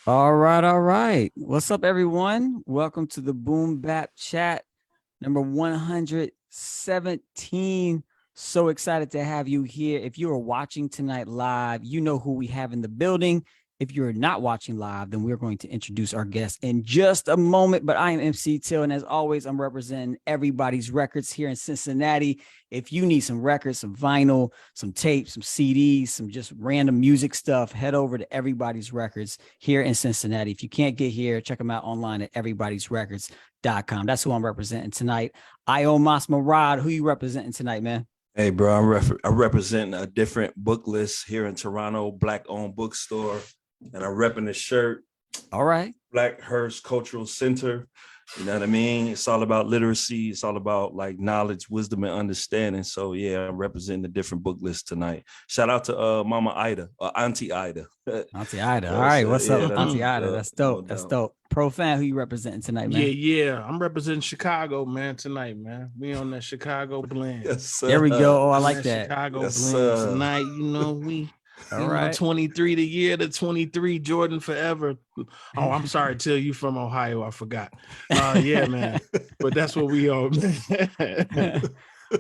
All right, all right. What's up, everyone? Welcome to the Boom Bap Chat, number 117. So excited to have you here. If you are watching tonight live, you know who we have in the building. If you're not watching live, then we're going to introduce our guest in just a moment. But I am MC Till, and as always, I'm representing Everybody's Records here in Cincinnati. If you need some records, some vinyl, some tapes, some CDs, some just random music stuff, head over to Everybody's Records here in Cincinnati. If you can't get here, check them out online at everybody'srecords.com. That's who I'm representing tonight. iomos Marad, who you representing tonight, man? Hey, bro, I'm representing a different book list here in Toronto, Black-owned bookstore, and I'm repping the shirt. All right. Blackhurst Cultural Center. You know what I mean? It's all about literacy. It's all about like knowledge, wisdom, and understanding. So yeah, I'm representing the different book lists tonight. Shout out to Mama Ida, Auntie Ida. Auntie Ida. All right. What's up, Auntie Ida? That's dope. No That's doubt. dope. Pro fan, who you representing tonight, man? Yeah. I'm representing Chicago, man, tonight, man. We on that Chicago blend. Yes, sir. There we go. Oh, I On like that. Chicago Yes, blend sir. tonight. You know, we All right. 23 the year to 23, Jordan forever. Oh, I'm sorry, Till, you from Ohio. I forgot. Yeah, man. But that's what we are, man.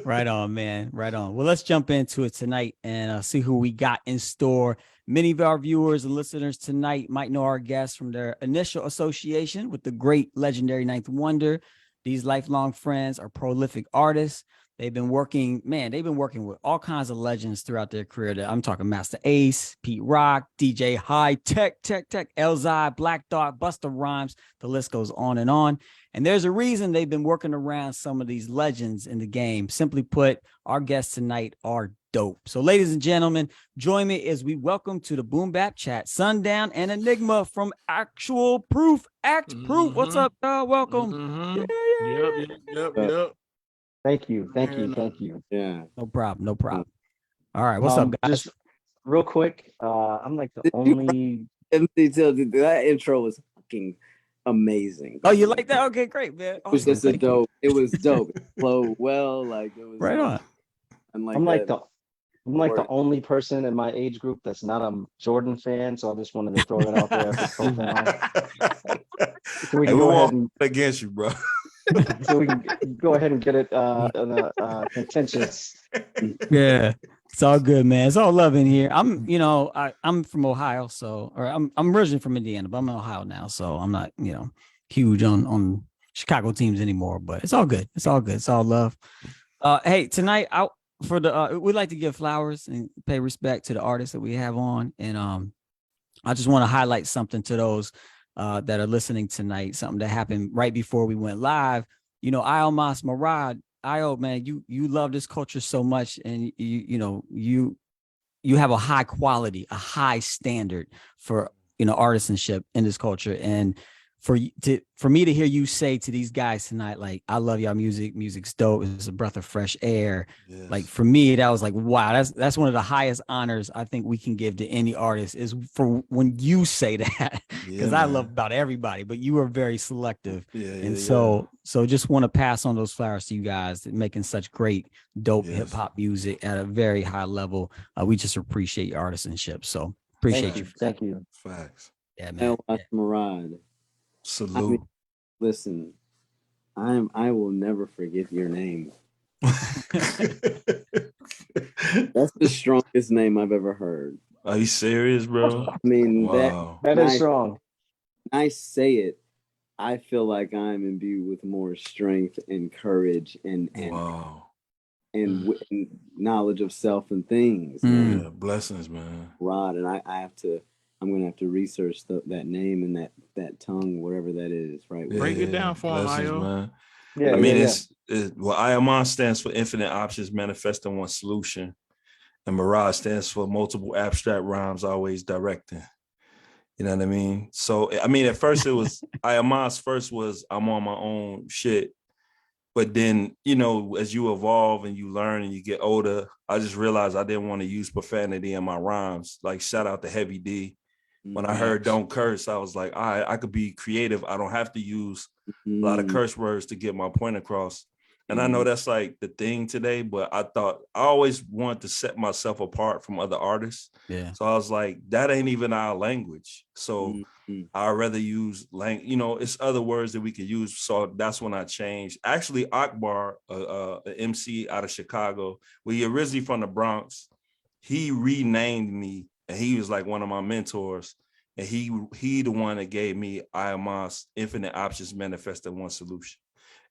Right on, man. Right on. Well, let's jump into it tonight and see who we got in store. Many of our viewers and listeners tonight might know our guests from their initial association with the great legendary Ninth Wonder. These lifelong friends are prolific artists. They've been working with all kinds of legends throughout their career. I'm talking Master Ace, Pete Rock, DJ High Tech, Elzai, Black Thought, Busta Rhymes. The list goes on and on. And there's a reason they've been working around some of these legends in the game. Simply put, our guests tonight are dope. So, ladies and gentlemen, join me as we welcome to the Boom Bap Chat, Sundown and Enigma from Actual Proof, Act Proof. What's up, y'all? Welcome. Yep. Thank you. Yeah. No problem. All right, what's up, guys? Just real quick, I'm like the only. That intro was fucking amazing. Oh, you like that? Okay, great, man. It was just a dope. It was dope. It flowed well. Like it was right on. I'm like the only person in my age group that's not a Jordan fan, so I just wanted to throw that out there. So we can go ahead and against you, bro. so we can go ahead and get it contentious. Yeah, it's all good, man. It's all love in here. I'm from Ohio, I'm originally from Indiana, but I'm in Ohio now, so I'm not huge on Chicago teams anymore. But it's all good. It's all love. Hey, tonight we like to give flowers and pay respect to the artists that we have on, and I just want to highlight something to those that are listening tonight, something that happened right before we went live. iomos Marad, man, you love this culture so much, and you have a high quality, a high standard for artisanship in this culture. And for me to hear you say to these guys tonight, like, I love y'all music's dope, it's a breath of fresh air. Yes. Like, for me, that was like, wow, that's one of the highest honors I think we can give to any artist, is for when you say that, because I love about everybody, but you are very selective. So just want to pass on those flowers to you guys, making such great, dope hip hop music at a very high level. We just appreciate your artisanship. So appreciate you. Thank you. Facts. Yeah, man. Marad. Salute. I mean, listen, I will never forget your name. That's the strongest name I've ever heard. Are you serious, bro? I mean, wow. that is strong. I say it, I feel like I'm imbued with more strength and courage and knowledge of self and things. Yeah, blessings, man. Rod, and I'm gonna have to research that name and that tongue, whatever that is, right? Break it down for him, Io. Man. Yeah, I mean, iomos stands for infinite options manifest in one solution, and Mirage stands for multiple abstract rhymes always directing. You know what I mean? So, I mean, at first it was iomos. First was I'm on my own shit, but then as you evolve and you learn and you get older, I just realized I didn't want to use profanity in my rhymes. Like, shout out to Heavy D. When I heard "Don't Curse," I was like, all right, I could be creative. I don't have to use a lot of curse words to get my point across. And I know that's like the thing today, but I always wanted to set myself apart from other artists. Yeah. So I was like, that ain't even our language. So I'd rather use it's other words that we could use. So that's when I changed. Actually, Akbar, an MC out of Chicago, he originally from the Bronx, he renamed me, and he was like one of my mentors. And he the one that gave me iomos, infinite options manifest in one solution.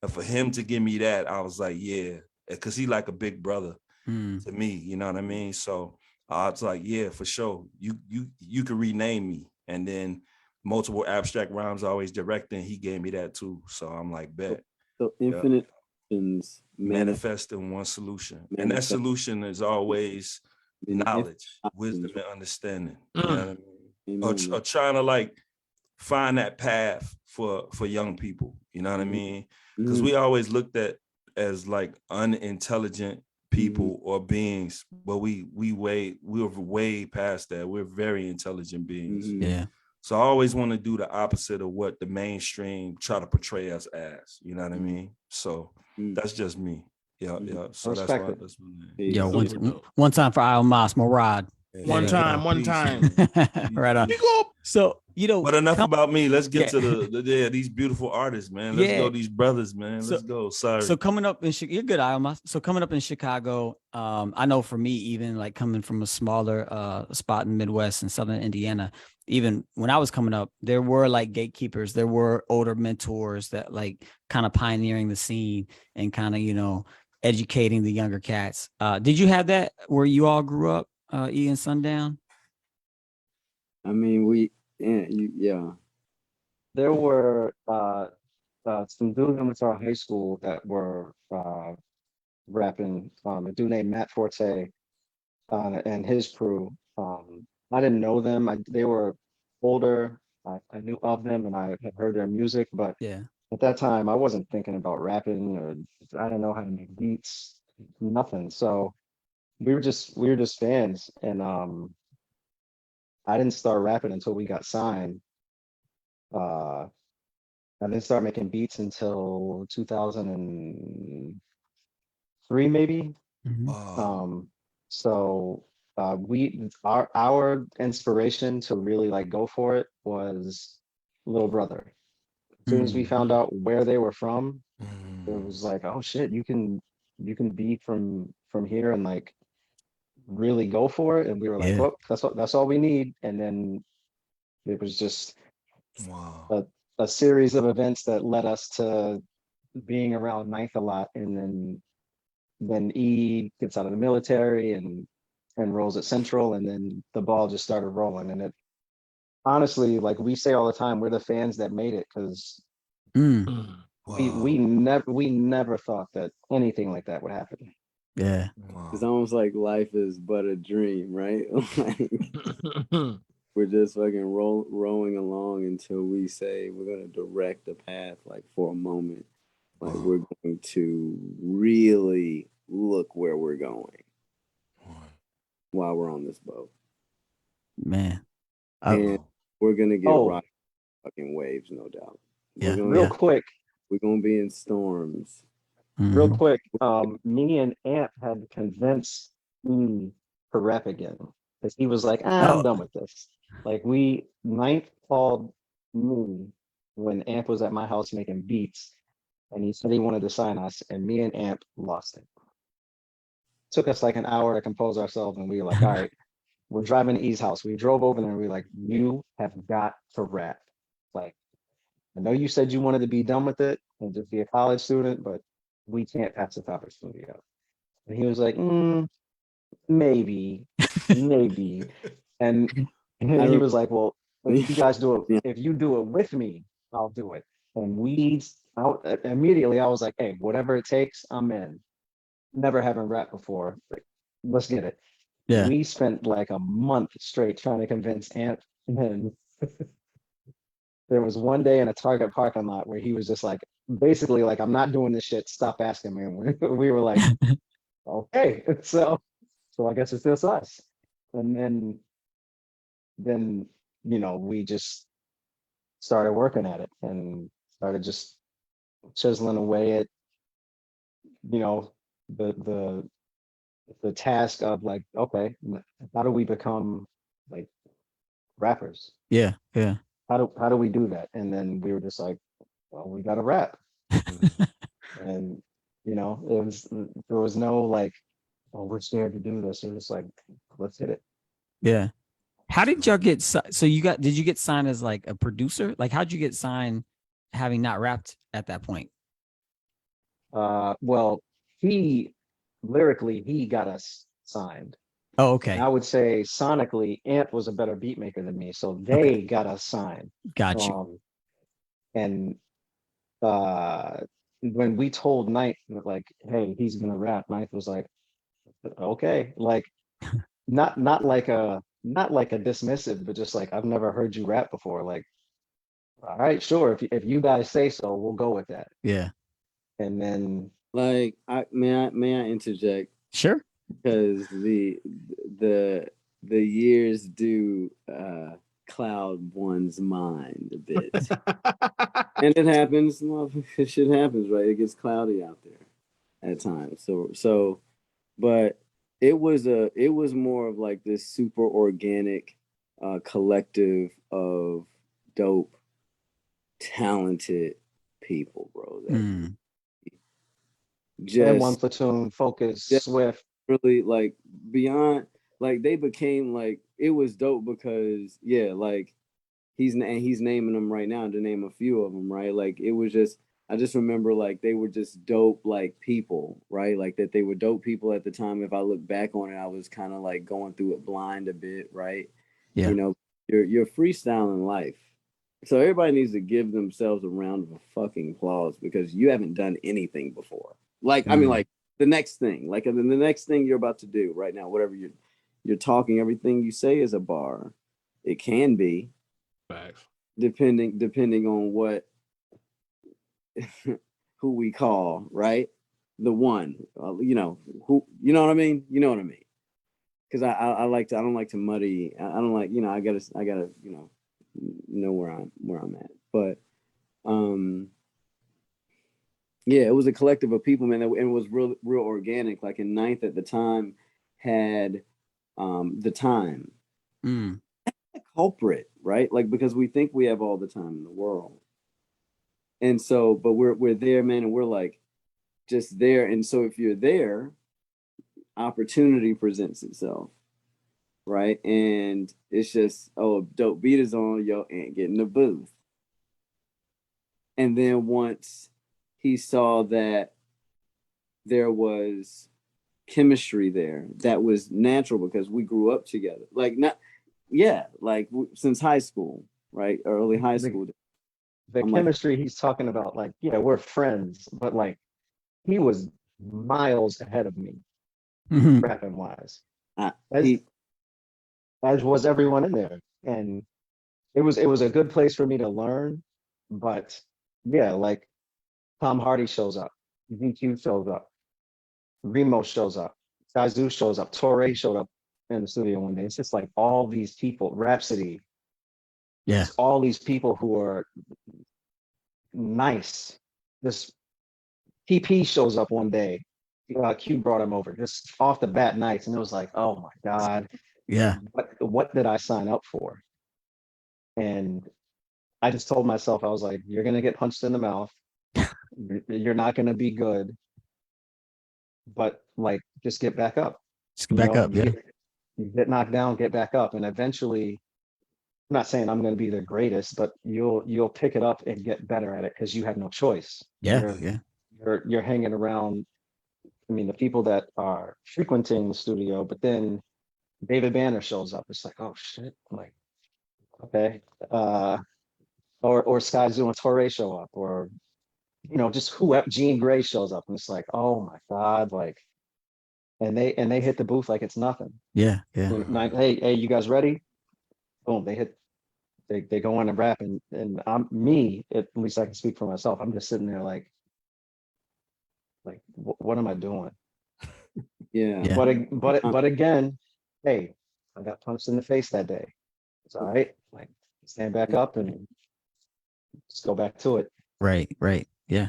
And for him to give me that, I was like, yeah, because he like a big brother to me, you know what I mean? So I was like, yeah, for sure. You could rename me. And then multiple abstract rhymes always directing, he gave me that too. So I'm like, bet. So infinite options manifest in one solution. And that solution is always knowledge, wisdom, and understanding. You know what I mean? Or trying to like find that path for young people. You know what I mean? Because we always looked at as like unintelligent people or beings, but we're way past that. We're very intelligent beings. Yeah. So I always want to do the opposite of what the mainstream try to portray us as. You know what I mean? So that's just me. Yeah. So that's why. Yo, one time for iomos, Morad. One time. Right on. So, but enough about me. Let's get to these beautiful artists, man. Let's go, these brothers, man. Let's go. Sorry. So coming up in you're good, iomos. So coming up in Chicago, I know for me, even like coming from a smaller spot in Midwest and Southern Indiana, even when I was coming up, there were like gatekeepers, there were older mentors that like kind of pioneering the scene and kind of, educating the younger cats. Did you have that where you all grew up, E and Sundown? I mean, There were some dudes in our high school that were rapping. A dude named Matt Forte and his crew. I didn't know them. They were older. I knew of them and I had heard their music, but at that time I wasn't thinking about rapping, or I didn't know how to make beats, nothing. So we were just fans, and I didn't start rapping until we got signed. I didn't start making beats until 2003, maybe. So our inspiration to really like go for it was Little Brother. As soon as we found out where they were from, it was like, oh shit, you can be from here and like really go for it. And we were like, well, that's all we need. And then it was just a series of events that led us to being around Ninth a lot. And then E gets out of the military and rolls at Central, and then the ball just started rolling. And it honestly, like we say all the time, we're the fans that made it, because we never thought that anything like that would happen. Yeah. It's almost like life is but a dream, right? Like, we're just fucking rowing along until we say we're going to direct the path, like for a moment. Like we're going to really look where we're going while we're on this boat. Man. And we're going to get rock fucking waves, no doubt. Yeah. Real quick. We're going to be in storms. Real quick. Me and Amp had to convince me to rap again, because he was like, I'm done with this. Like Ninth called me when Amp was at my house making beats, and he said he wanted to sign us, and me and Amp lost it. Took us like an hour to compose ourselves, and we were like, all right, we're driving to E's house. We drove over there and we were like, you have got to rap. Like, I know you said you wanted to be done with it and just be a college student, but we can't pass this opportunity up. And he was like, maybe. And he was like, well, if you guys do it, if you do it with me, I'll do it. And immediately I was like, hey, whatever it takes, I'm in. Never having rap before. Like, let's get it. Yeah. We spent like a month straight trying to convince Ant. And there was one day in a Target parking lot where he was just like, basically like, I'm not doing this shit. Stop asking me. And we were like, okay. So I guess it's just us. And then we just started working at it and started just chiseling away at you know, the task of like, okay, how do we become like rappers? Yeah. Yeah. How do we do that? And then we were just like, well, we got to rap. And you know, there was no like, oh, we're scared to do this. It was like, let's hit it. Yeah. How did y'all get so did you get signed as like a producer? Like how'd you get signed having not rapped at that point? Well, he lyrically he got us signed. Oh, And okay. I would say sonically, Ant was a better beat maker than me, so Okay. they got us signed. Got you. And uh, when we told Knight that like, hey, he's gonna rap, Knight was like, okay, like not like a dismissive, but just like I've never heard you rap before. Like, all right, sure, if you guys say so, we'll go with that. Yeah. And then Like, may I interject? Sure. Because the years do cloud one's mind a bit. And it happens, shit happens, right? It gets cloudy out there at times. So but it was more of like this super organic collective of dope, talented people, bro. That Mm. and One just Platoon, Focus, just Swift. really like beyond, like they became like, it was dope because like he's naming them right now, to name a few of them, right? Like it was just, I just remember like they were just dope like people, right? Like that they were dope people at the time. If I look back on it, I was kind of like going through it blind a bit, right? Yeah. You know, you're freestyling life. So everybody needs to give themselves a round of fucking applause because you haven't done anything before. Like, I mean, like the next thing, like the next thing you're about to do right now, whatever you're talking, everything you say is a bar. It can be, Facts. depending on what who we call, right? The one, who, you know what I mean? You know what I mean? Because I like to, I don't like to muddy. I don't like, I gotta, know where I'm at. But yeah, it was a collective of people, man, and it was real organic. Like in ninth at the time had the time. Mm. Culprit, right? Like because we think we have all the time in the world. And so, but we're there, man, and we're like just there. And so if you're there, opportunity presents itself, right? And it's just, oh, dope beat is on, yo, ain't getting the booth. And then once he saw that there was chemistry there that was natural because we grew up together, like not, like since high school, right? Early high school. The I'm chemistry he's talking about, like, yeah, we're friends, but like he was miles ahead of me, rapping wise, as was everyone in there. And it was a good place for me to learn. But yeah, like Tom Hardy shows up, VQ shows up, Remo shows up, Kazu shows up, Torre showed up in the studio one day. It's just like all these people, Rhapsody, Yeah. it's all these people who are nice. This PP shows up one day. Q brought him over just off the bat, nice, and it was like, oh my god, Yeah. what did I sign up for? And I just told myself, I was like, you're gonna get punched in the mouth. You're not gonna be good, but like, just get back up. Just go back up. Yeah. You get knocked down, get back up, and eventually, I'm not saying I'm going to be the greatest, but you'll pick it up and get better at it because you have no choice. Yeah. You're hanging around. I mean, the people that are frequenting the studio, but then David Banner shows up. It's like, oh shit, like, okay, or Sky Zoo and Torre show up, or just whoever, Jean Grey shows up, and it's like, oh my god, like, and they hit the booth like it's nothing. Yeah. Hey, you guys ready? Boom, they go on and rap, and I'm me, at least I can speak for myself. I'm just sitting there like what am I doing? Yeah. But again, hey, I got punched in the face that day. It's all right. Like, stand back up and just go back to it. Right. Yeah.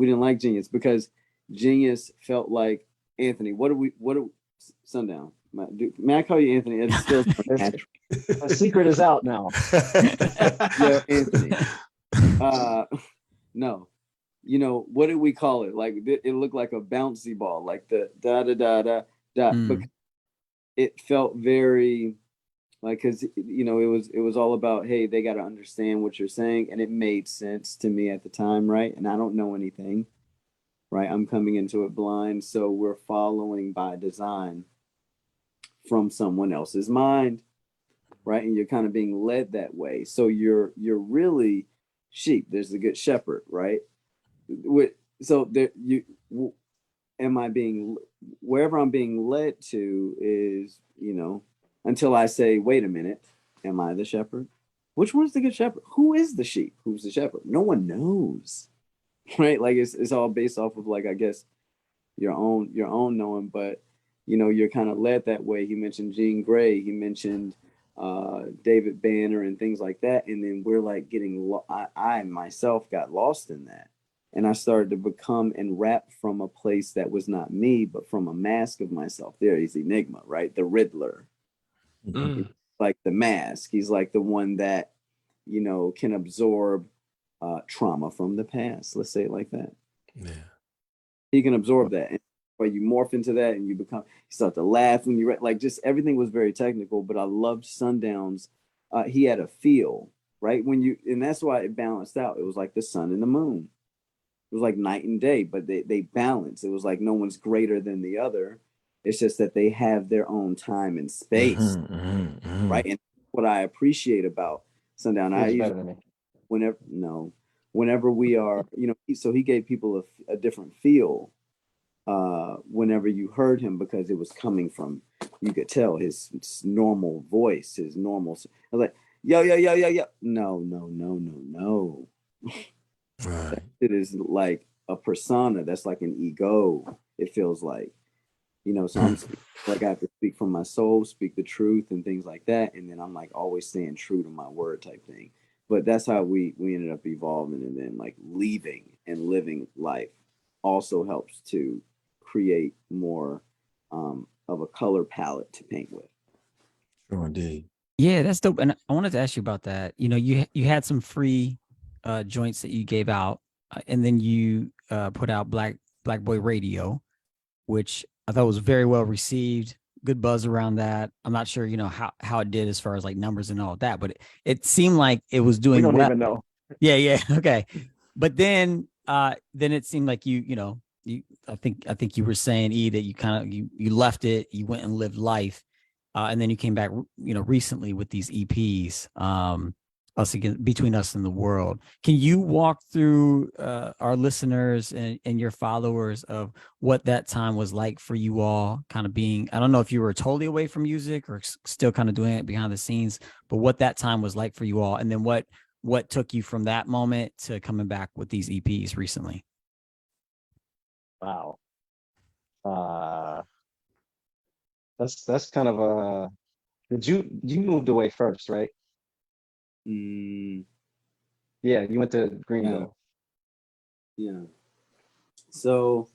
We didn't like Genius because Genius felt like Anthony. What do Sundown? May I call you Anthony? It feels natural. The secret is out now. Yo, Anthony. No. You know, what did we call it? Like it looked like a bouncy ball, like the da da da da da. Because it felt very like, because you know, it was all about, hey, they got to understand what you're saying, and it made sense to me at the time, right? And I don't know anything, right? I'm coming into it blind, so we're following by design from someone else's mind, right? And you're kind of being led that way. So you're really sheep. There's the good shepherd, right? So there am I being, wherever I'm being led to is, you know, until I say, wait a minute, am I the shepherd? Which one's the good shepherd? Who is the sheep? Who's the shepherd? No one knows, right? Like it's all based off of, like, I guess your own knowing, but you know, you're kind of led that way. He mentioned Jean Grey, he mentioned David Banner and things like that, and then we're like getting I myself got lost in that, and I started to become and rap from a place that was not me, but from a mask of myself. There he's Enigma, right? The Riddler. Like the mask. He's like the one that, you know, can absorb trauma from the past. Let's say it like that. Yeah. He can absorb that. And but you morph into that and you start to laugh when you like, just everything was very technical, but I loved Sundown's. He had a feel, right? And that's why it balanced out. It was like the sun and the moon. It was like night and day, but they balance. It was like no one's greater than the other. It's just that they have their own time and space, right? And what I appreciate about Sundown, whenever we are, you know, so he gave people a different feel whenever you heard him, because it was coming from, you could tell his normal voice, his normal. I was like, yo, yo, yo, yo, yo. No. Right. It is like a persona. That's like an ego. It feels like. You know, so I'm like, I have to speak from my soul, speak the truth and things like that. And then I'm like always staying true to my word type thing. But that's how we ended up evolving, and then like leaving and living life also helps to create more of a color palette to paint with. Sure indeed. Yeah, that's dope. And I wanted to ask you about that. You know, you had some free joints that you gave out, and then you put out Black Boy Radio, which I thought was very well received. Good buzz around that. I'm not sure, you know, how it did as far as like numbers and all of that, but it seemed like it was doing We don't well. even know. Yeah. Okay. But then it seemed like I think you were saying, E, that you kind of, you left it, you went and lived life. And then you came back, you know, recently with these EPs, us again, Between Us and the World. Can you walk through our listeners and your followers of what that time was like for you all, kind of being, I don't know if you were totally away from music or still kind of doing it behind the scenes, but what that time was like for you all, and then what took you from that moment to coming back with these EPs recently? Wow. That's kind of a. You moved away first, right? Yeah, you went to Greenville. Yeah. So,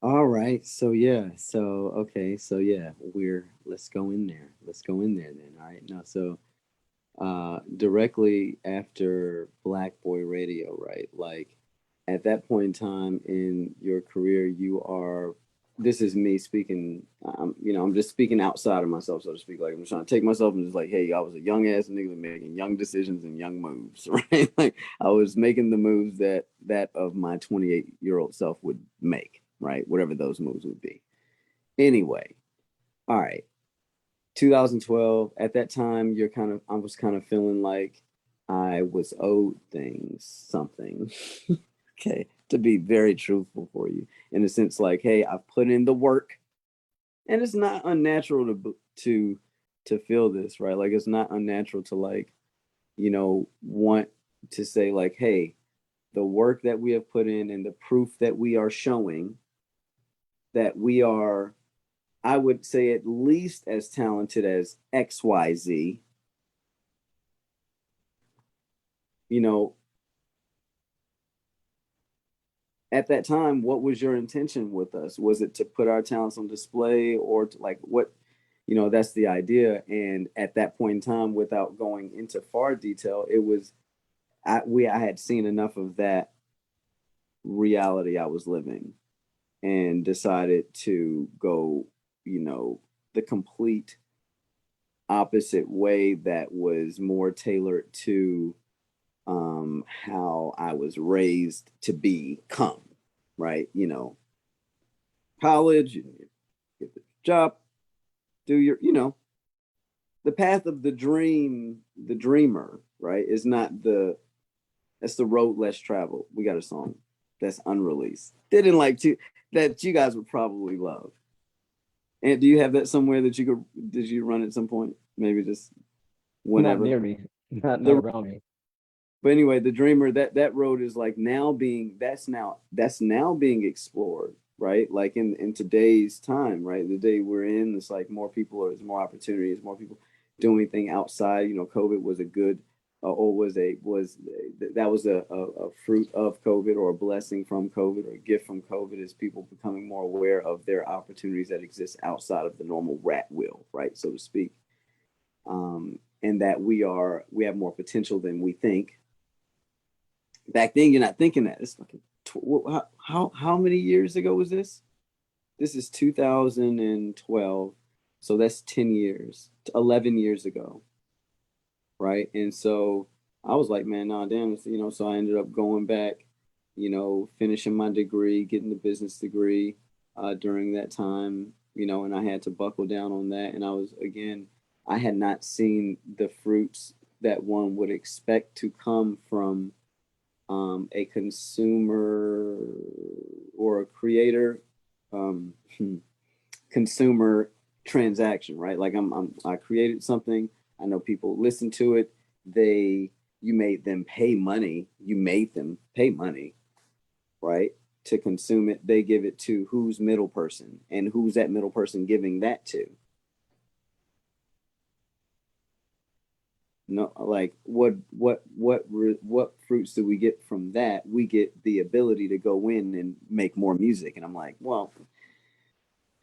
all right. So yeah. So okay. So yeah, let's go in there. Let's go in there then. All right. Now, so directly after Black Boy Radio, right? Like at that point in time in your career, you are. This is me speaking. You know, I'm just speaking outside of myself, so to speak. Like I'm trying to take myself and just like, hey, I was a young ass nigga making young decisions and young moves, right? Like I was making the moves that of my 28-year-old self would make, right? Whatever those moves would be. Anyway, all right. 2012. At that time, I was kind of feeling like I was owed something. Okay, to be very truthful for you, in a sense, like, hey, I've put in the work, and it's not unnatural to feel this, right? Like, it's not unnatural to, like, you know, want to say like, hey, the work that we have put in and the proof that we are showing that we are, I would say, at least as talented as XYZ, you know, at that time, what was your intention with us? Was it to put our talents on display, or to, like, what, that's the idea. And at that point in time, without going into far detail, it was, I had seen enough of that reality I was living and decided to go, the complete opposite way that was more tailored to how I was raised to become, right? College, you get the job, do your, the path of the dreamer, right? Is not that's the road less traveled. We got a song that's unreleased. Didn't like to, that you guys would probably love. And do you have that somewhere that did you run at some point? Maybe just whatever. Not near me, not around me. But anyway, the dreamer, that road is like that's now being explored, right? Like in today's time, right? The day we're in, it's like more people, there's more opportunities, more people doing anything outside. COVID was a good, that was a fruit of COVID, or a blessing from COVID, or a gift from COVID, is people becoming more aware of their opportunities that exist outside of the normal rat wheel, right? So to speak. And that we have more potential than we think. Back then, you're not thinking that. It's fucking how many years ago was this? This is 2012, so that's 10 years, 11 years ago, right? And so I was like, man, nah, damn, so I ended up going back, finishing my degree, getting the business degree during that time, and I had to buckle down on that. And I had not seen the fruits that one would expect to come from a consumer or a creator consumer transaction, right? Like I created something. I know people listen to it. You made them pay money. You made them pay money, right? To consume it. They give it to who's middle person, and who's that middle person giving that to? No, like what fruits do we get from that? We get the ability to go in and make more music. And I'm like, well,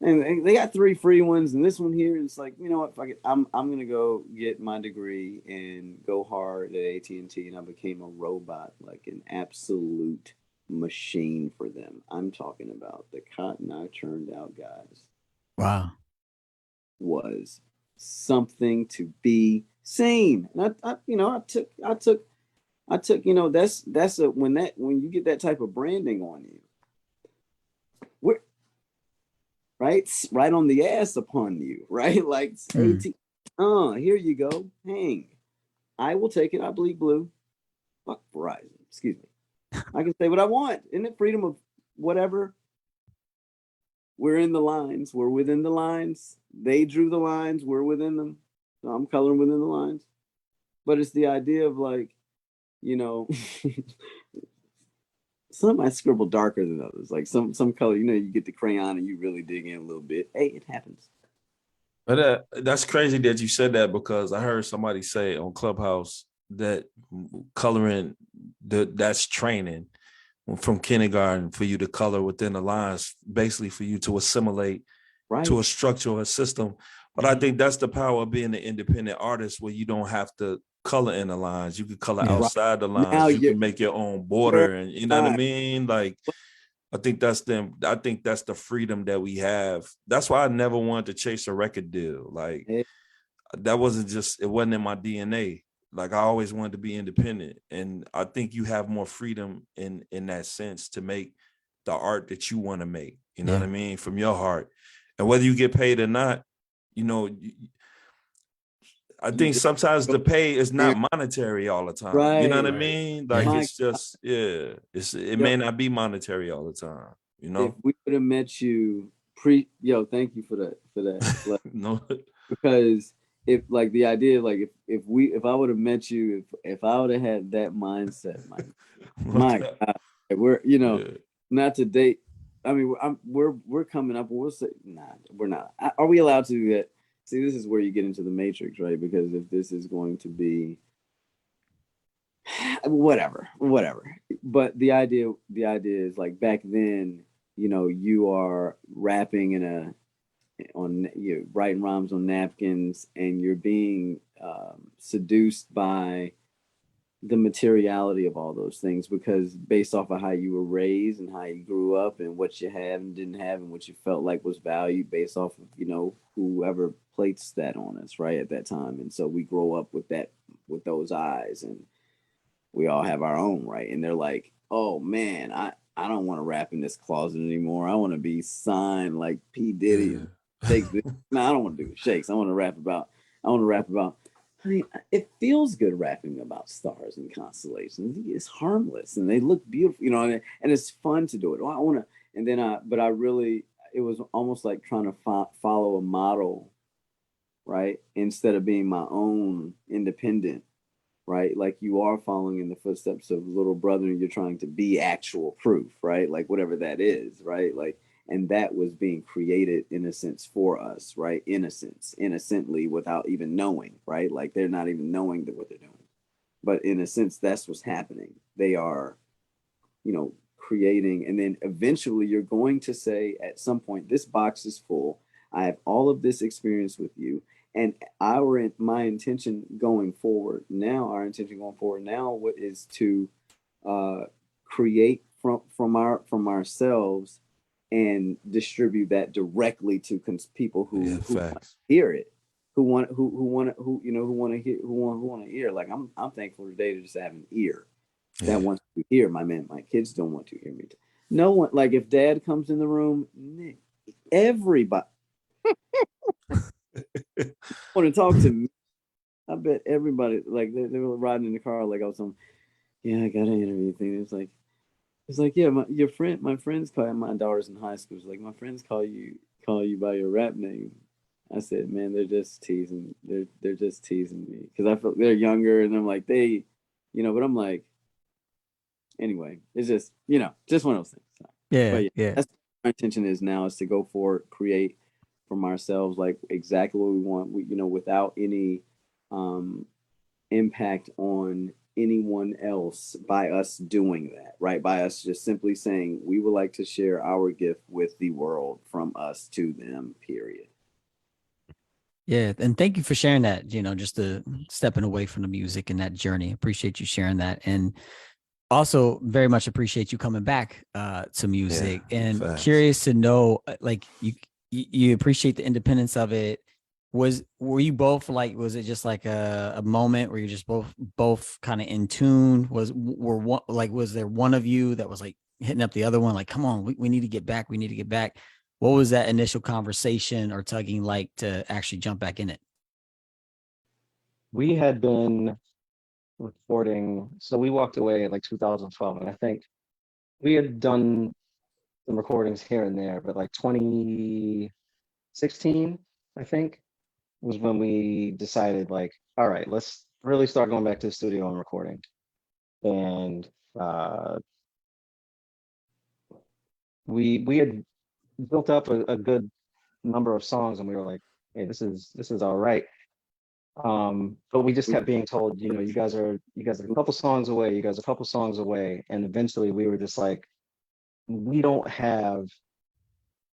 and they got 3 free ones, and this one here is like, you know what? Fuck it. I'm gonna go get my degree and go hard at AT&T, and I became a robot, like an absolute machine for them. I'm talking about the cotton I churned out, guys. Wow. Was something to be seen. And I took, that's when you get that type of branding on you, right on the ass upon you, right? Like, here you go, hang. I will take it. I bleed blue. Fuck Verizon. Excuse me. I can say what I want. Isn't it freedom of whatever? We're in the lines. We're within the lines. They drew the lines. We're within them. So I'm coloring within the lines. But it's the idea of like, some might scribble darker than others. Like some color, you get the crayon and you really dig in a little bit. Hey, it happens. But that's crazy that you said that, because I heard somebody say on Clubhouse that coloring, that's training from kindergarten for you to color within the lines, basically for you to assimilate to a structure or a system. But I think that's the power of being an independent artist, where you don't have to color in the lines. You can color outside the lines. Now you can make your own border, and you know what I mean? Like, I think that's the freedom that we have. That's why I never wanted to chase a record deal. Like, that it wasn't in my DNA. Like, I always wanted to be independent. And I think you have more freedom in that sense to make the art that you want to make, you know what I mean? From your heart. And whether you get paid or not, I think sometimes the pay is not monetary all the time. Right, you know what I mean? Like, it's just, it may not be monetary all the time, If we would have met you thank you for that. Like, no. Because if like the idea, like if I would have met you, if I would have had that mindset, my God, we're, not to date. I mean, we're coming up. We'll say, nah, we're not. Are we allowed to do that? See, this is where you get into the matrix, right? Because if this is going to be, whatever. But the idea is like back then, you know, you are rapping you're writing rhymes on napkins, and you're being seduced by the materiality of all those things, because based off of how you were raised and how you grew up and what you had and didn't have and what you felt like was valued based off of, you know, whoever placed that on us right at that time. And so we grow up with that, with those eyes, and we all have our own, right? And they're like, oh man, I don't want to rap in this closet anymore. I want to be signed like P. Diddy. Shakes. No, I don't want to do Shakes. I want to rap about I mean, it feels good rapping about stars and constellations. It's harmless and they look beautiful, you know, and it's fun to do it. I want to, and then it was almost like trying to follow a model, right? Instead of being my own independent, right? Like you are following in the footsteps of little brother and you're trying to be actual proof, right? Like whatever that is, right? Like, and that was being created in a sense for us, right? Innocently, without even knowing, right? Like they're not even knowing that what they're doing. But in a sense, that's what's happening. They are, you know, creating, and then eventually you're going to say at some point, this box is full. I have all of this experience with you. And my intention going forward now, what is to create from ourselves and distribute that directly to people who want to hear it, who want to hear. Like I'm thankful today to just have an ear that wants to hear. My kids don't want to hear me. No one, like if dad comes in the room, everybody want to talk to me. I bet everybody, like they were riding in the car like I was yeah, I got an interview thing. It's like, yeah, my friends call, my daughter's in high school. It's like, my friends call you by your rap name. I said, man, they're just teasing. They're just teasing me because I feel they're younger, and I'm like, but I'm like, anyway, it's just, just one of those things. Yeah, but yeah. That's what our intention is now, is to go forward, create from ourselves, like exactly what we want. Without any impact on anyone else by us doing that, right? By us just simply saying we would like to share our gift with the world from us to them, period. Yeah, and thank you for sharing that, just stepping away from the music and that journey. Appreciate you sharing that. And also very much appreciate you coming back to music, and curious to know, like you appreciate the independence of it. Were you both like, was it just like a moment where you're just both kind of in tune? Was there one of you that was like hitting up the other one, like, come on, we need to get back. We need to get back. What was that initial conversation or tugging like to actually jump back in it? We had been recording, so we walked away in like 2012, and I think we had done some recordings here and there, but like 2016, I think, was when we decided, like, all right, let's really start going back to the studio and recording. And we had built up a good number of songs, and we were like, hey, this is all right. But we just kept being told, you guys are a couple songs away, and eventually we were just like, we don't have,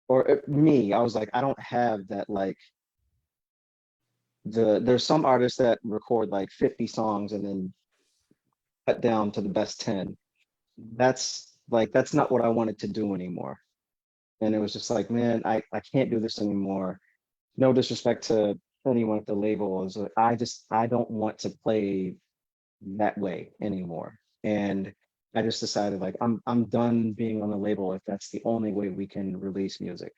or me, I was like, I don't have that, like, there's some artists that record like 50 songs and then cut down to the best 10. That's not what I wanted to do anymore. And it was just like, man, I can't do this anymore. No disrespect to anyone at the label, is like, I don't want to play that way anymore. And I just decided, like, I'm done being on the label if that's the only way we can release music.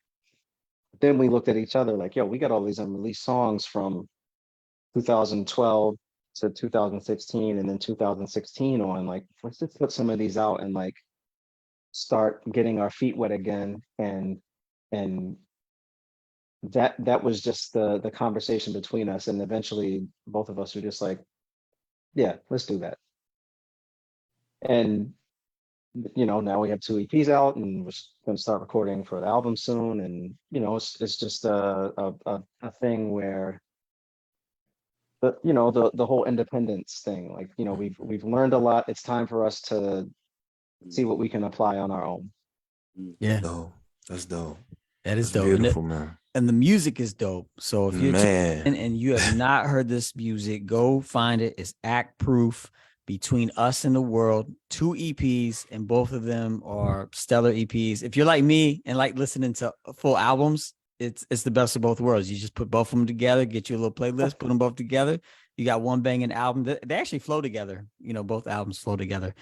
Then we looked at each other like, yo, we got all these unreleased songs from 2012 to 2016, and then 2016 on, like, let's just put some of these out and like start getting our feet wet again. And that was just the conversation between us, and eventually both of us were just like, yeah, let's do that. And now we have 2 EPs out, and we're going to start recording for the album soon. And it's just a thing where the whole independence thing. Like, we've learned a lot. It's time for us to see what we can apply on our own. Yeah, Dope. That's dope. that is That's dope. beautiful, man. And the music is dope. So if you're Man. and you have not heard this music, go find it. It's Act Proof, Between Us and the World, 2 EPs, and both of them are stellar EPs. If you're like me and like listening to full albums, it's the best of both worlds. You just put both of them together, get you a little playlist, put them both together. You got one banging album. They actually flow together. Both albums flow together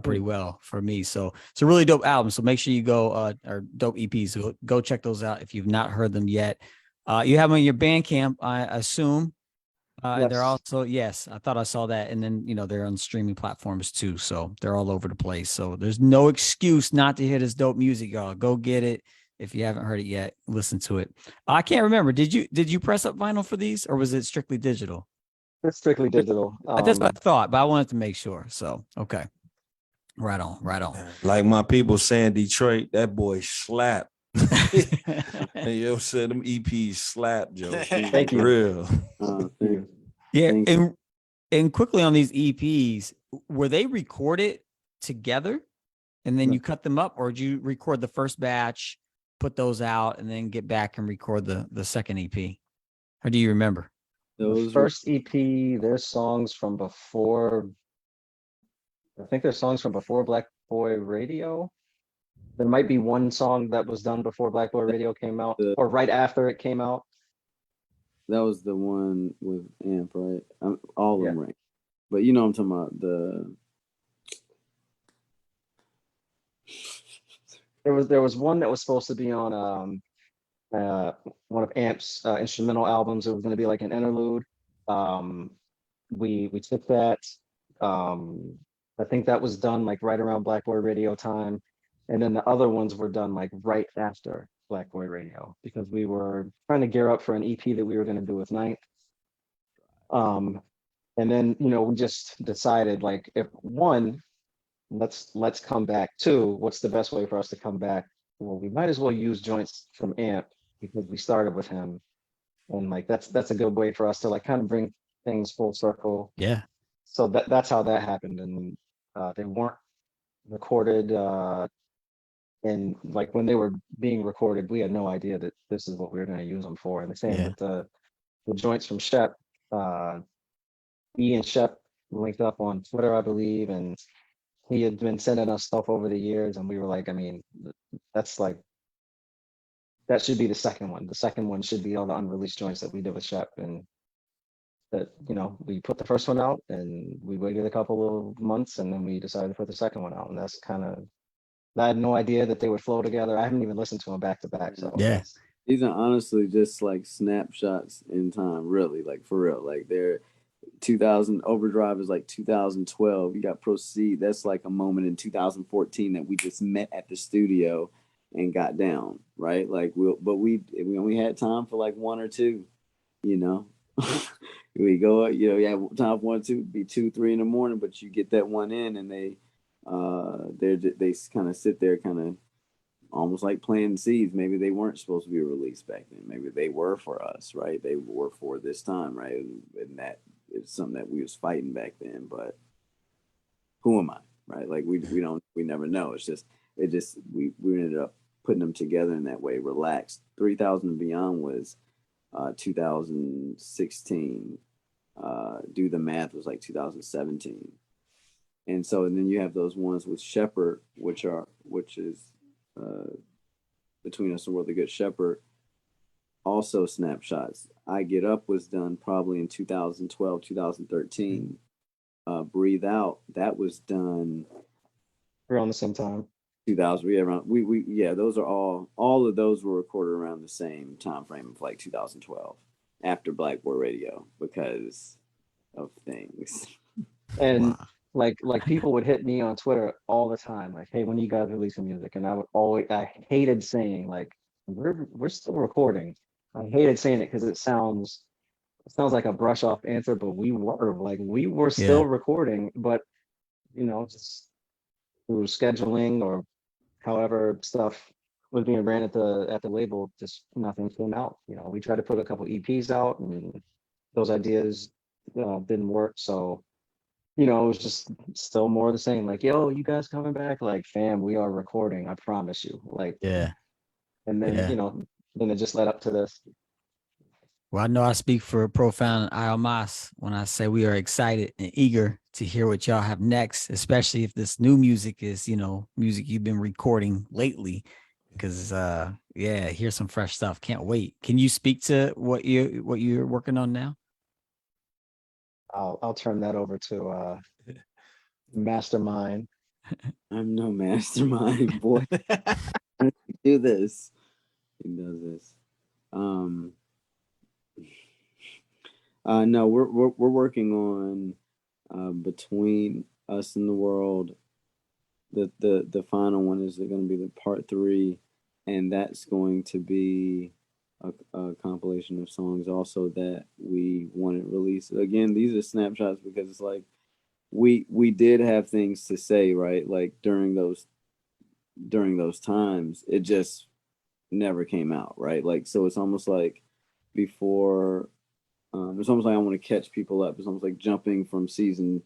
pretty well for me. So it's a really dope album. So make sure you go or dope EPs. So go check those out if you've not heard them yet. You have them on your Bandcamp, I assume. Yes. They're also, yes, I thought I saw that. And then, they're on streaming platforms too. So they're all over the place. So there's no excuse not to hear this dope music, y'all. Go get it. If you haven't heard it yet, listen to it. I can't remember. Did you press up vinyl for these, or was it strictly digital? It's strictly digital. That's what I thought, but I wanted to make sure. So, okay. Right on. Like my people saying Detroit, that boy slap. And yo said them EPs slap, Joe. Thank you. Real. Thank you. Yeah, Thank you. and quickly on these EPs, were they recorded together and then No. you cut them up, or did you record the first batch, put those out, and then get back and record the second EP? Or do you remember? The Those were first EP, there's songs from before. I think there's songs from before Black Boy Radio. There might be one song that was done before Black Boy Radio came out, or right after it came out. that was the one with Amp, right? All of them, right? But I'm talking about There was one that was supposed to be on one of Amp's instrumental albums. It was going to be like an interlude. We took that. I think that was done like right around Black Boy Radio time, and then the other ones were done like right after Black Boy Radio, because we were trying to gear up for an EP that we were going to do with Ninth. And then we just decided, like, if one, let's come back. Two, what's the best way for us to come back? Well, we might as well use joints from Amp, because we started with him, and like that's a good way for us to like kind of bring things full circle. Yeah. So that's how that happened. And they weren't recorded, and like when they were being recorded, we had no idea that this is what we were going to use them for. And the same with the joints from Shep. E and Shep linked up on Twitter, I believe, and he had been sending us stuff over the years, and we were like, I mean, that's like, that should be the second one. The second one should be all the unreleased joints that we did with Shep. And that, we put the first one out, and we waited a couple of months, and then we decided to put the second one out. And that's kind of, I had no idea that they would flow together. I haven't even listened to them back to back. So Yeah. these are honestly just like snapshots in time, really, like for real. Like they're 2000 Overdrive is like 2012. You got Proceed. That's like a moment in 2014 that we just met at the studio and got down, right? Like we only had time for like one or two, we go, you have time for one or two, be 2, 3 in the morning, but you get that one in, and they kind of sit there, kind of almost like planting seeds. Maybe they weren't supposed to be released back then. Maybe they were for us, right? They were for this time, right? And that is something that we was fighting back then. But who am I, right? Like we never know. It's just we ended up putting them together in that way, relaxed. 3000 and Beyond was 2016. Do the Math was like 2017. And then you have those ones with Shepherd, which is Between Us and World, the Good Shepherd. Also snapshots. I Get Up was done probably in 2012, 2013. Breathe Out, that was done around the same time. 2000. Yeah, those are all of those were recorded around the same time frame of like 2012, after Black Boy Radio, because of things. And Wow. like people would hit me on Twitter all the time, like, hey, when you guys releasing music? And I hated saying, like, we're still recording. I hated saying it because it sounds like a brush off answer, but we were still recording, but just through scheduling or however stuff was being ran at the label, just nothing came out. We tried to put a couple EPs out, and those ideas didn't work. So, it was just still more of the same. Like, yo, you guys coming back? Like, fam, we are recording. I promise you. Like, Yeah. and then, Yeah. then it just led up to this. Well, I know I speak for Profound and iomos when I say we are excited and eager to hear what y'all have next, especially if this new music is, music you've been recording lately. Because here's some fresh stuff. Can't wait. Can you speak to what you're working on now? I'll turn that over to Mastermind. I'm no mastermind, boy. Do this. He does this. No, we're working on Between Us and the World. The final one is going to be the part 3, and that's going to be a compilation of songs also that we want to release. Again, these are snapshots because it's like we did have things to say, right? Like during those times, it just never came out, right? Like, so it's almost like before, it's almost like I want to catch people up. It's almost like jumping from season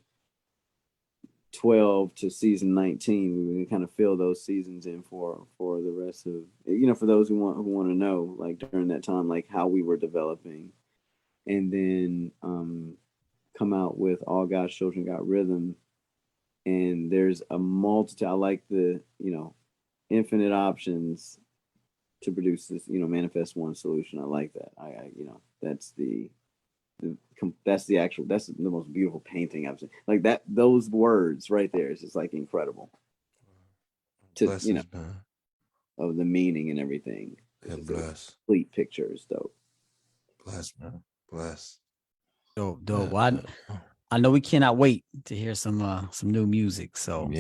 12 to season 19. We kind of fill those seasons in for the rest of, for those who want to know, like during that time, like how we were developing, and then come out with All God's Children Got Rhythm. And there's a multitude. I like the infinite options to produce this, manifest one solution. I like that. I that's that's the most beautiful painting I've seen. Like that, those words right there is just like incredible. Blessings, man. Of the meaning and everything. Yeah, bless. Complete picture is dope. Bless, man. Bless. Dope. Well, I know we cannot wait to hear some new music. So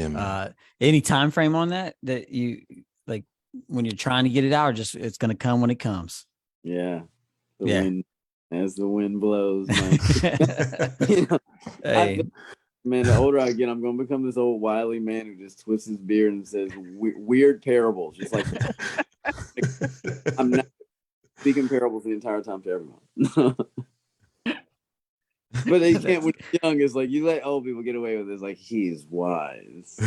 any time frame on that you like when you're trying to get it out, or just it's gonna come when it comes? Yeah. Wind, as the wind blows. Hey. Man, the older I get, I'm gonna become this old wily man who just twists his beard and says weird parables. Just like I'm not speaking parables the entire time to everyone. But they can't when you're young. It's like you let old people get away with this. Like he's wise.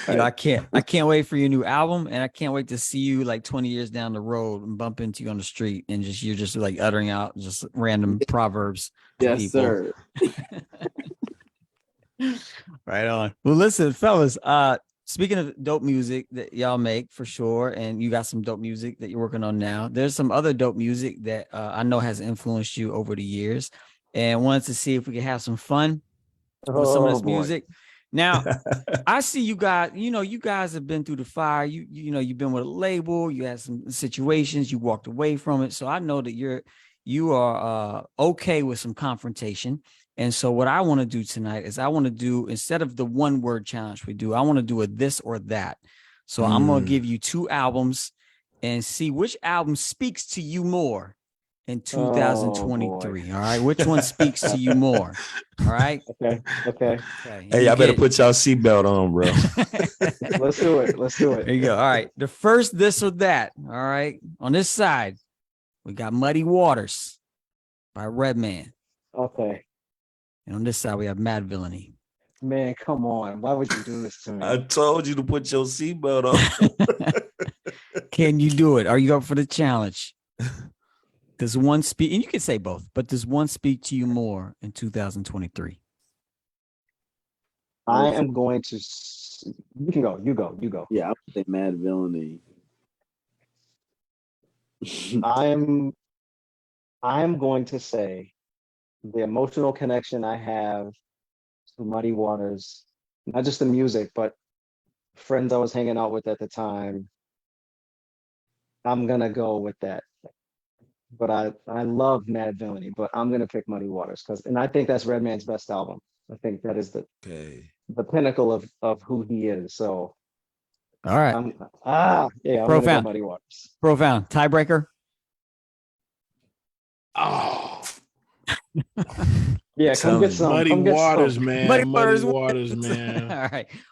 I can't wait for your new album, and I can't wait to see you like 20 years down the road and bump into you on the street, and you're just like uttering out just random proverbs. Yes, people. sir. Right on. Well, listen, fellas. Speaking of dope music that y'all make for sure, and you got some dope music that you're working on now. There's some other dope music that I know has influenced you over the years, and wanted to see if we could have some fun with some of this music. Now, I see you guys. You guys have been through the fire. You've been with a label. You had some situations. You walked away from it. So I know that you are okay with some confrontation. And so what I want to do tonight is I want to do, instead of the 1-word challenge we do, I want to do a this or that. So I'm going to give you 2 albums and see which album speaks to you more in 2023. All right. Which one speaks to you more? All right. Okay. Hey, I better put y'all seatbelt on, bro. Let's do it. There you go. All right. The first this or that. All right. On this side, we got Muddy Waters by Redman. Okay. And on this side, we have Mad Villainy. Man, come on. Why would you do this to me? I told you to put your seatbelt on. Can you do it? Are you up for the challenge? Does one speak, and you can say both, but does one speak to you more in 2023? I am going to, you can go, you go. Yeah, I would say Mad Villainy. I'm going to say the emotional connection I have to Muddy Waters, not just the music, but friends I was hanging out with at the time. I'm gonna go with that. But I love Mad Villainy, but I'm gonna pick Muddy Waters and I think that's Redman's best album. I think that is the pinnacle of who he is. So all right. I'm gonna go Muddy Waters. Profound. Tiebreaker. Oh. Yeah, come get some. Muddy Waters, man. Muddy Waters, man. All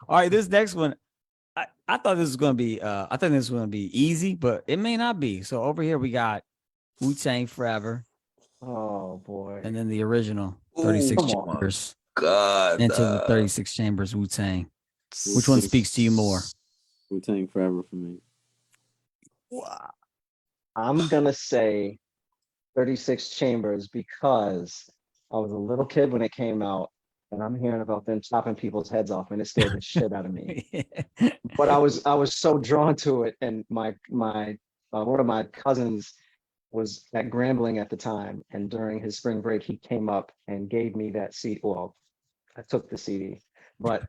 right. This next one, I thought this was gonna be I think this was gonna be easy, but it may not be. So over here we got Wu-Tang Forever Oh boy. and then the original Ooh, 36 come on. Chambers God. into the 36 Chambers Wu-Tang. Which one Wu-Tang. speaks to you more? Wu-Tang forever for me. Wow. I'm gonna say 36 Chambers because I was a little kid when it came out, and I'm hearing about them chopping people's heads off, and it scared the shit out of me. But I was so drawn to it, and my one of my cousins was at Grambling at the time, and during his spring break, he came up and gave me that CD. Well, I took the CD, but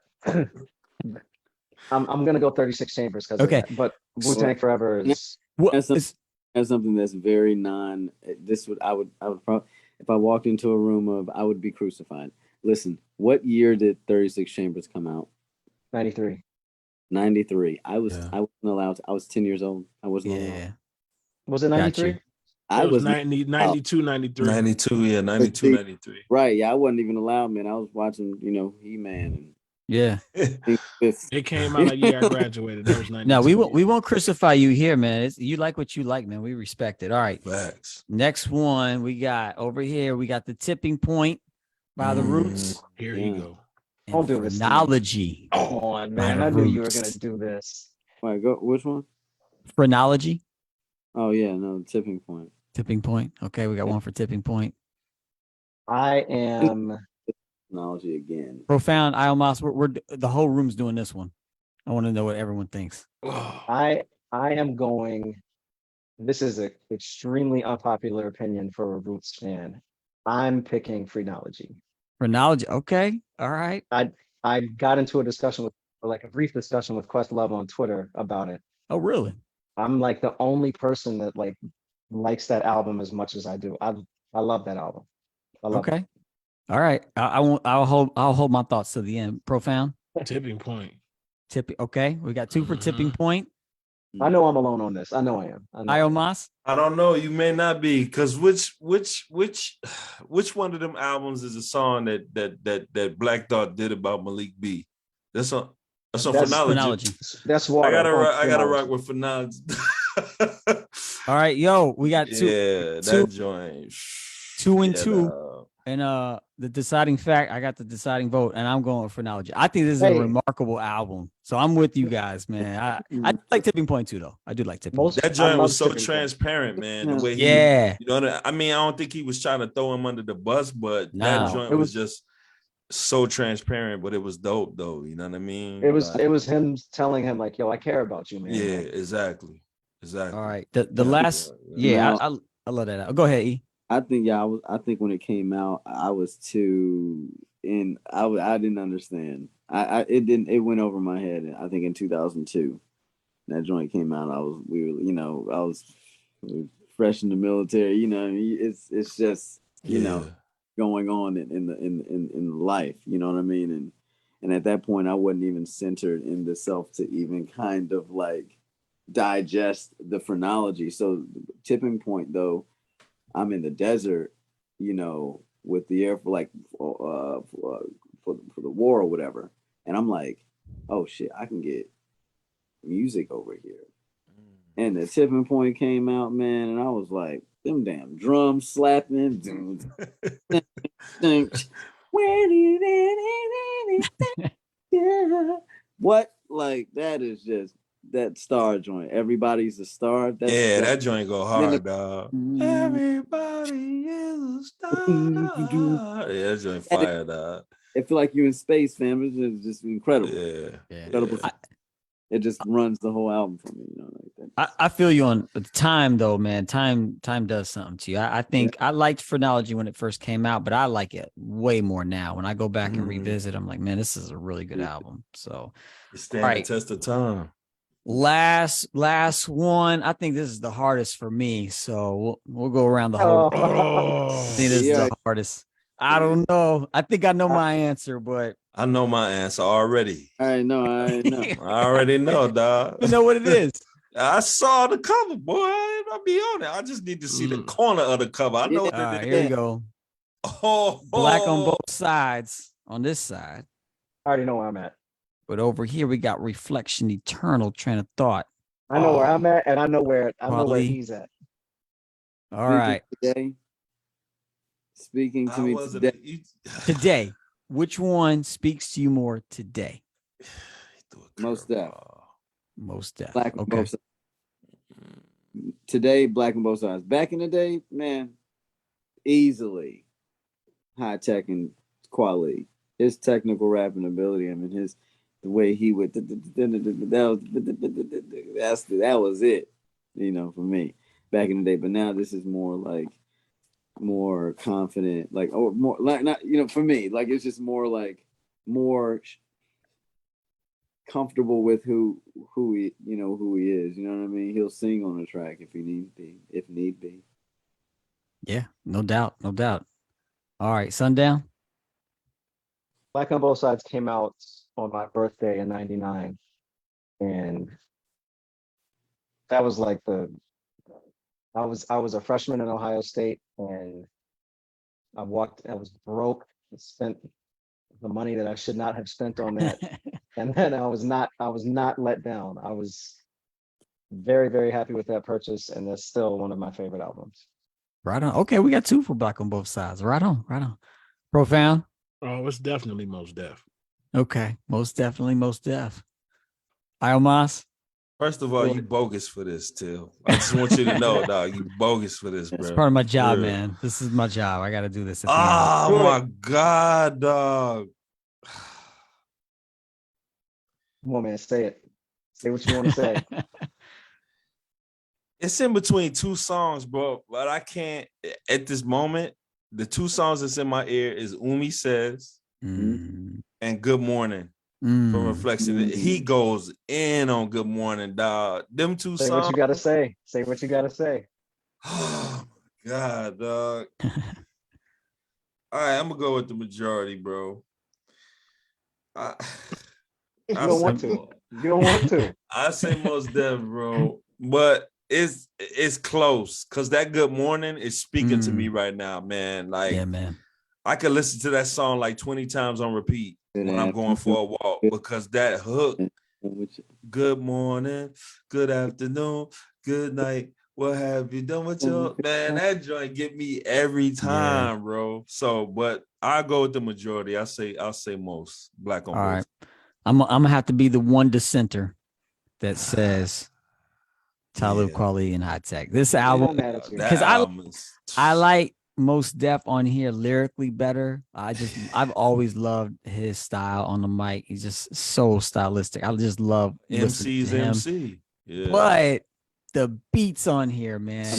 I'm gonna go 36 Chambers because of Okay. that. But Wu-Tang Forever is What That's is That's something that's very non. This would I would probably, if I walked into a room of, I would be crucified. Listen, what year did 36 Chambers come out? 93. 93. I Yeah. wasn't allowed to, I was 10 years old. I wasn't allowed. yeah. Was it Got 93? you. I It was was 90, 92, 93. 92, yeah, 92, 93. right. Yeah, I wasn't even allowed, man. I was watching, He-Man Yeah. and this. It came out a year I graduated. That was 92. No, we won't crucify you here, man. You like what you like, man. We respect it. All right. Facts. Next one we got over here. We got the Tipping Point by the Roots. Here Yeah. you go. And Don't do this to me. Phrenology. Come on, man. the I knew you were Roots. gonna do this. Wait, go. Which one? Phrenology. Oh yeah, no, Tipping Point. Tipping Point. Okay, we got one for Tipping Point. I am Technology again. Profound iomos. We're the whole room's doing this one. I want to know what everyone thinks. I am going. This is an extremely unpopular opinion for a Roots fan. I'm picking Phrenology. Phrenology. Okay. All right. I got into a discussion with, or like a brief discussion with Questlove on Twitter about it. Oh, really? I'm like the only person that like likes that album as much as I do. I love that album. I love it. Okay. All right. I won't. I'll hold my thoughts to the end. Profound. Tipping Point. Tipping. Okay. We got two for Tipping Point. I know I'm alone on this. I know I am. I know I am. Iomos. I don't know. You may not be, because which one of them albums is a song that Black Thought did about Malik B? That's on Phrenology. That's water. I gotta Phrenology. rock with Phrenology. All right, yo, we got two. Yeah, that joint. 2 and Yeah, 2. dog. And the deciding fact, I got the deciding vote, and I'm going with Phrenology. I think this is a Hey. remarkable album. So I'm with you guys, man. I like Tipping Point too, though. I do like Tipping Point. That I joint love was so Tipping Point. transparent, man. The way he, Yeah. I mean, I don't think he was trying to throw him under the bus, but No. that joint It was was- just so transparent, but it was dope though. You know what I mean? It was Like, it was him telling him like, "Yo, I care about you, man." yeah, Like, exactly. All right. The Yeah, last, yeah. I love that. Go ahead, E. I think when it came out, I was too in. I didn't understand. It went over my head. I think in 2002, that joint came out. I was fresh in the military. It's just going on in life. You know what I mean? And at that point, I wasn't even centered in the self to even kind of like digest the phrenology. So Tipping Point though. I'm in the desert, with the air for the war or whatever, and I'm like, oh shit, I can get music over here. And the Tipping Point came out, man, and I was like, them damn drums slapping, what? Like that is just that star joint. Everybody's a star. That joint go hard, dog. Mm. Everybody is a star. Yeah, that joint fire, dog. It feel like you're in space, fam. It's just incredible. Yeah. Incredible. It just runs the whole album for me, like that. I feel you on the time though, man. Time does something to you. I think I liked Phrenology when it first came out, but I like it way more now. When I go back and revisit, I'm like, man, this is a really good album. So It stands the test of time. last one. I think this is the hardest for me. So we'll go around the whole. I think this is the hardest. I don't know. I think I know my answer, but I know my answer already. I know. I already know, dog. you know what it is. I saw the cover, boy. I'll be on it. I just need to see the corner of the cover. I know All what right, it here is. we go. Oh, Black on both sides. On this side, I already know where I'm at. but over here we got Reflection, Eternal, Train of Thought. I know where I'm at, and I know where Quality. he's at. All right. Today, speaking to I me wasn't. today. Today, which one speaks to you more today? Most Def. Most Def. Black on Okay. both sides. Today, Black on both sides. Back in the day, man, easily high tech and quality. His technical rapping ability. I mean, the way he would that was it. You know, for me back in the day. But now this is more like more confident, like or more like not. You know, for me, like it's just more like more comfortable with who he who he is. You know what I mean? He'll sing on the track if need be. Yeah, no doubt, no doubt. All right, Sundown. Black on Both Sides came out on my birthday in '99, and that was like I was a freshman in Ohio State, and I was broke, spent the money that I should not have spent on that, and then I was not let down. I was very, very happy with that purchase, and that's still one of my favorite albums. Right on. Okay, we got 2 for Black on Both Sides. Right on, right on. Profound. Oh, it's definitely Most Def. Okay, most definitely, most def. iomos. First of all, you bogus for this, Till. I just want you to know, dog, you bogus for this, bro. It's part of my job, Real. man. This is my job. I got to do this. At the Oh my God, dog. Come on, man, say it. Say what you want to say. It's in between 2 songs, bro, but I can't at this moment. The 2 songs that's in my ear is Umi Says Mm. and Good Morning Mm. from Reflection. He goes in on Good Morning, dog. Them 2 Say songs. what you got to say. Say what you got to say. Oh my God, dog. All right, I'm gonna go with the majority, bro. You don't want to. You don't want to. I say Most Def, bro, but it's close because that Good Morning is speaking to me right now, man. Like, yeah, man. I could listen to that song like 20 times on repeat when I'm going for a walk because that hook, good morning, good afternoon, good night, what have you done with your man? That joint get me every time, bro. So, but I go with the majority. I'll say most Black on All both. right. I'm gonna have to be the one dissenter that says Talib Kweli and High Tech. This album, because I like Most Def on here lyrically better. I've always loved his style on the mic. He's just so stylistic. I just love listening to him. MC. Yeah. But the beats on here, man,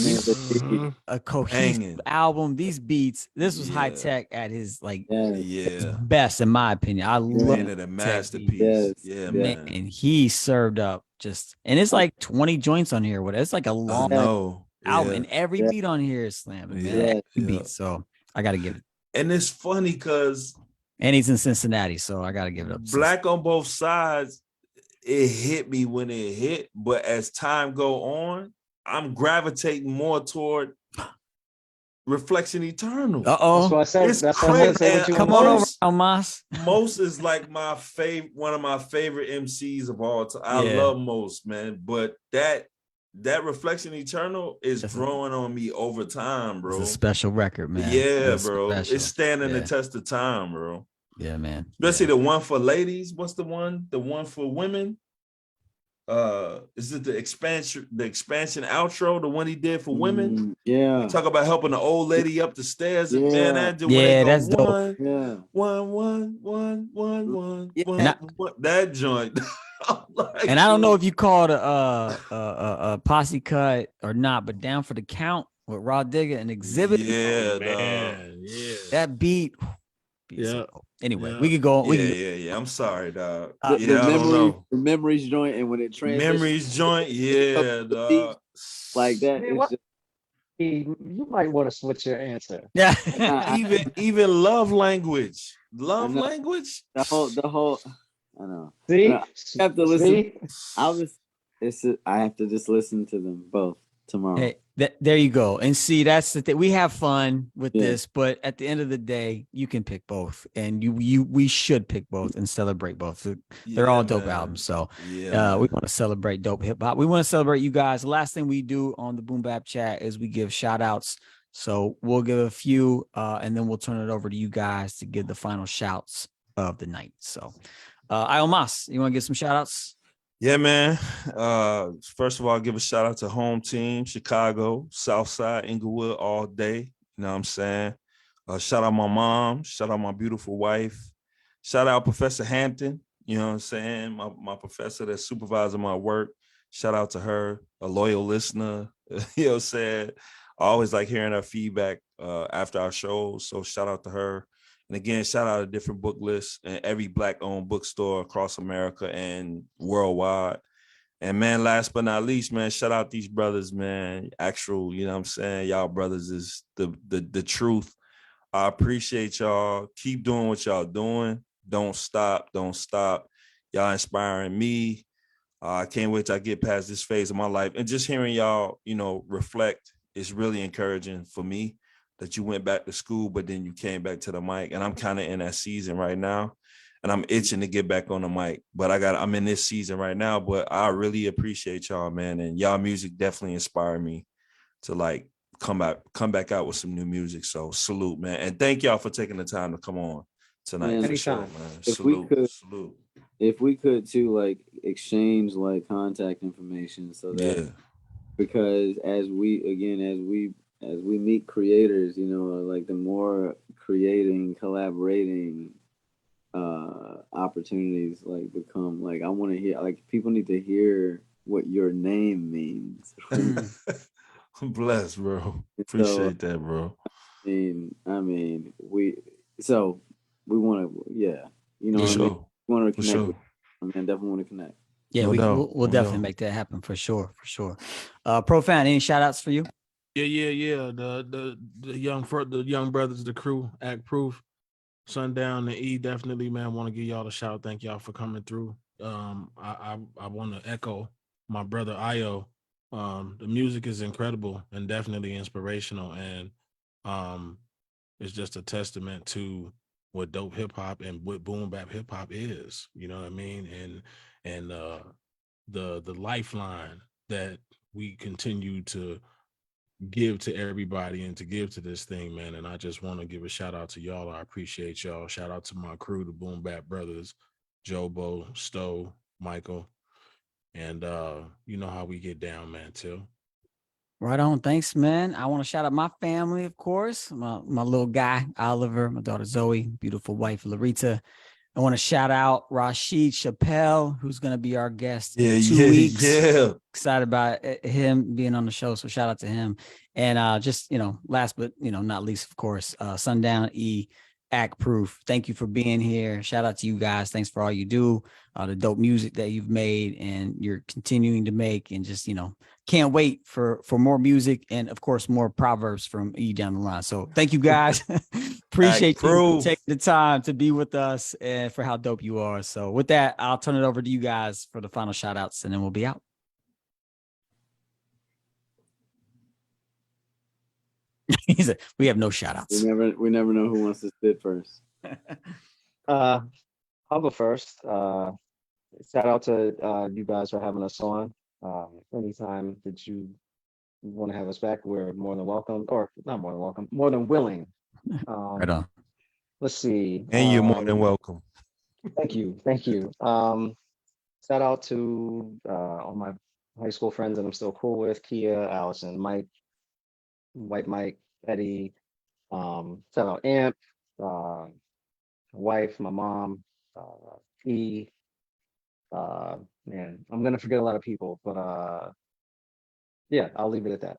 a cohesive album. These beats, this was High Tech at his his best, in my opinion. I love it, a masterpiece. Man, and he served up and it's like 20 joints on here. It's like a long album, and every beat on here is slamming, man. Every beat. So I got to give it. And it's funny because, and he's in Cincinnati, so I got to give it up. Black on Both Sides. It hit me when it hit, but as time go on, I'm gravitating more toward Reflection Eternal. Uh-oh. That's what I said. It's that's crazy. What I say what you Come on over, Almas. Most is like one of my favorite MCs of all time. I love Most, man. But that Reflection Eternal is growing on me over time, bro. It's a special record, man. Yeah, bro. Special. It's standing the test of time, bro. Yeah, man. Especially the one for ladies. What's the one? The one for women? Is it the expansion outro, the one he did for women? Yeah. Talk about helping the old lady up the stairs. Yeah. Man, that's dope. One. That joint. And I don't know if you called a posse cut or not, but Down for the Count with Raw Digger and Exhibit. Yeah, man. Yeah. That beat. Yeah. Anyway, we could go. Yeah. I'm sorry, dog. The memories joint, and when it transitions, memories joint, dog. Like that. You might want to switch your answer. Yeah. even love language. Language. The whole. I know. See, I have to listen. I have to just listen to them both tomorrow. Hey, there you go. And see, that's the thing. We have fun with this, but at the end of the day, you can pick both, and we should pick both and celebrate both. They're all dope albums. So we want to celebrate dope hip hop. We want to celebrate you guys. The last thing we do on the Boom Bap Chat is we give shout outs So we'll give a few, and then we'll turn it over to you guys to give the final shouts of the night. So, iomos, you want to give some shout outs? Yeah, man. First of all, give a shout out to home team, Chicago, Southside, Inglewood all day. You know what I'm saying? Shout out my mom, shout out my beautiful wife, shout out Professor Hampton, you know what I'm saying? My professor that's supervising my work. Shout out to her, a loyal listener. You know what I'm saying? I always like hearing her feedback after our shows. So shout out to her. And again, shout out to different book lists and every Black-owned bookstore across America and worldwide. And man, last but not least, man, shout out these brothers, man. Actual, you know what I'm saying? Y'all brothers is the truth. I appreciate y'all. Keep doing what y'all doing. Don't stop. Don't stop. Y'all inspiring me. I can't wait till I get past this phase of my life. And just hearing y'all, you know, reflect is really encouraging for me that you went back to school, but then you came back to the mic. And I'm kind of in that season right now. And I'm itching to get back on the mic. But I'm in this season right now. But I really appreciate y'all, man. And y'all music definitely inspired me to like come back out with some new music. So salute, man. And thank y'all for taking the time to come on tonight. Man, For sure, anytime. man. If Salute, we could, salute. if we could too, like exchange like contact information so that Yeah. because as we meet creators, you know, like the more collaborating opportunities like become like I want to hear like people need to hear what your name means. I'm blessed, bro. So Appreciate that, bro. I mean we want to you know For what I mean? sure. We want to For connect sure. with man, definitely want to connect. Yeah, No doubt. we'll No definitely doubt. make that happen for sure. For sure. Profan, any shout outs for you? Yeah. The young brothers, the crew, Act Proof, Sundown, and E. Definitely, man. Want to give y'all a shout. Thank y'all for coming through. I want to echo my brother Io. The music is incredible and definitely inspirational, and it's just a testament to what dope hip hop and what boom bap hip hop is. You know what I mean? And the lifeline that we continue to give to everybody and to give to this thing, man. And I just want to give a shout out to y'all. I appreciate y'all. Shout out to my crew, the Boom Bap brothers, Jobo, Stowe, Michael. And you know how we get down, man, Till. Right on. Thanks, man. I want to shout out my family, of course. My little guy, Oliver, my daughter Zoe, beautiful wife, Larita. I want to shout out Rashid Chappelle, who's going to be our guest in 2 weeks. Yeah. Excited about him being on the show. So shout out to him. And just, last but, not least, of course, Sundown E, Act Proof. Thank you for being here. Shout out to you guys. Thanks for all you do, the dope music that you've made and you're continuing to make, and just, can't wait for more music and of course more proverbs from E down the line. So thank you guys. Appreciate you taking the time to be with us and for how dope you are. So with that, I'll turn it over to you guys for the final shout outs and then we'll be out. He said, we have no shout outs. We never know who wants to spit first. I'll go first. Shout out to you guys for having us on. Anytime that you want to have us back, we're more than welcome, or not more than welcome, more than willing. Right on. Let's see. And you're more than welcome. Thank you. Shout out to all my high school friends that I'm still cool with: Kia, Allison, Mike, White Mike, Eddie. Shout out Amp, wife, my mom, E. Man, I'm gonna forget a lot of people, but yeah, I'll leave it at that.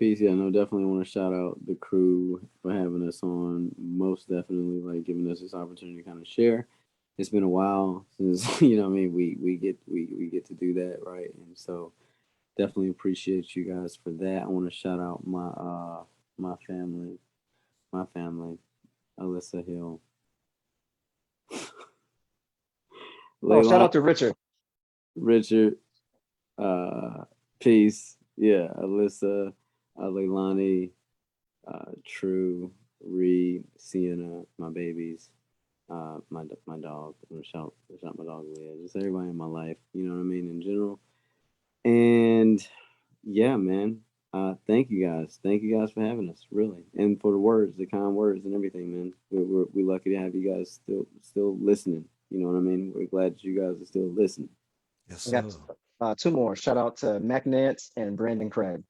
Peace. Yeah, no, definitely want to shout out the crew for having us on. Most definitely, like giving us this opportunity to kind of share. It's been a while since what I mean we get to do that, right? And so definitely appreciate you guys for that. I want to shout out my family, Alyssa Hill. Shout out to Richard. Peace. Yeah, Alyssa, Leilani, True, Reed, Sienna, my babies, my dog. I'm gonna shout my dog Leah. Just everybody in my life, you know what I mean, in general. And yeah, man. Thank you guys. Thank you guys for having us, really, and for the words, the kind words, and everything, man. We're lucky to have you guys still listening. You know what I mean? We're glad that you guys are still listening. Yes, We sir. got two more. Shout out to Mac Nance and Brandon Craig.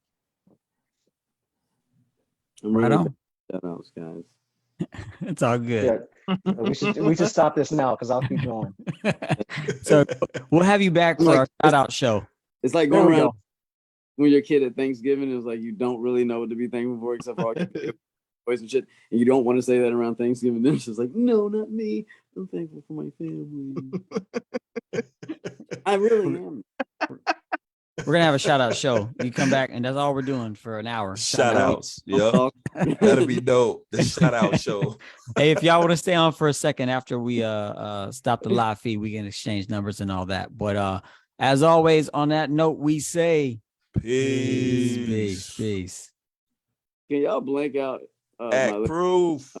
I'm Right really on. shout outs, guys. It's all good. Yeah, we should stop this now because I'll keep going. So we'll have you back for our shout out show. It's like There going we around go. when you're a kid at Thanksgiving. It's like you don't really know what to be thankful for except for all your boys and shit, and you don't want to say that around Thanksgiving. Then it's just like, no, not me. I'm thankful for my family. I really am. We're gonna have a shout out show. You come back, and that's all we're doing for an hour. Shout outs. Yep. Oh, That'll be dope. The shout out show. Hey, if y'all want to stay on for a second after we stop the live feed, we can exchange numbers and all that. But as always, on that note, we say Peace. peace. Can y'all blank out Act proof.